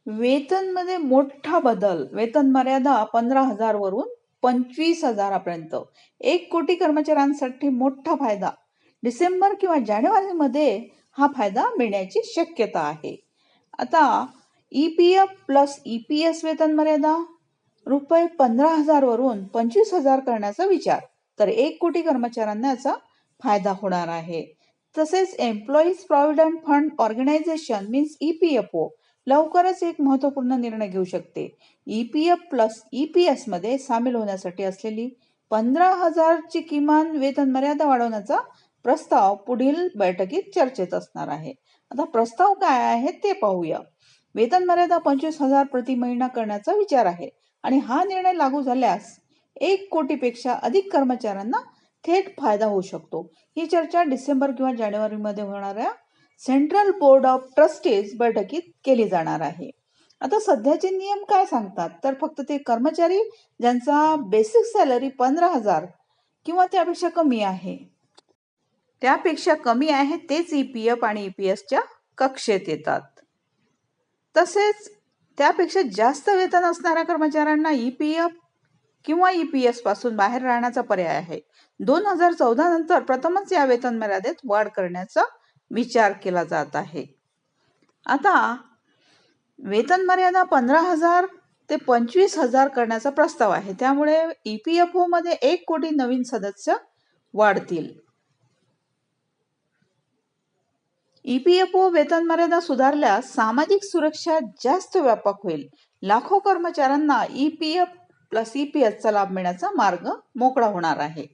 वेतनमध्ये मोठा बदल. वेतन मर्यादा 15,000 वरून 25,000 पर्यंत. 1 कोटी कर्मचाऱ्यांसाठी मोठा फायदा. डिसेंबर किंवा जानेवारीमध्ये हा फायदा मिळण्याची शक्यता आहे. आता EPF प्लस EPS वेतन मर्यादा रुपये 15,000 वरून 25,000 करण्याचा विचार. तर 1 कोटी कर्मचाऱ्यांना याचा फायदा होणार आहे. तसेच employees provident fund organization means EPFO लवकरच एक महत्त्वपूर्ण निर्णय घेऊ शकते. EPF प्लस EPS मध्ये सामील होण्यासाठी असलेली 15,000 ची किमान वेतन मर्यादा वाढवण्याचा प्रस्ताव पुढील बैठकीत चर्चेत असणार आहे. आता प्रस्ताव काय आहे ते पाहूया. वेतन मर्यादा 25,000 प्रति महिना करण्याचा विचार आहे आणि हा निर्णय लागू झाल्यास 1 कोटीपेक्षा अधिक कर्मचाऱ्यांना थेट फायदा होऊ शकतो. ही चर्चा डिसेंबर किंवा जानेवारीमध्ये होणाऱ्या सेंट्रल बोर्ड ऑफ ट्रस्टीज बैठकीत केली जाणार आहे. आता सध्याचे नियम काय सांगतात तर फक्त ते कर्मचारी ज्यांचा बेसिक सॅलरी 15,000 किंवा त्यापेक्षा कमी आहे तेच EPF आणि EPSच्या कक्षेत येतात. तसेच त्यापेक्षा जास्त वेतन असणाऱ्या कर्मचाऱ्यांना EPF किंवा EPS पासून बाहेर राहण्याचा पर्याय आहे. 2014 नंतर प्रथमच या वेतन मर्यादेत वाढ करण्याचा विचार केला जात आहे. आता वेतन मर्यादा 15,000 ते 25,000 करण्याचा प्रस्ताव आहे. त्यामुळे EPFO मध्ये 1 कोटी नवीन सदस्य वाढतील. EPFO वेतन मर्यादा सुधारल्यास सामाजिक सुरक्षा जास्त व्यापक होईल. लाखो कर्मचाऱ्यांना EPF प्लस EPS चा लाभ मिळण्याचा मार्ग मोकळा होणार आहे.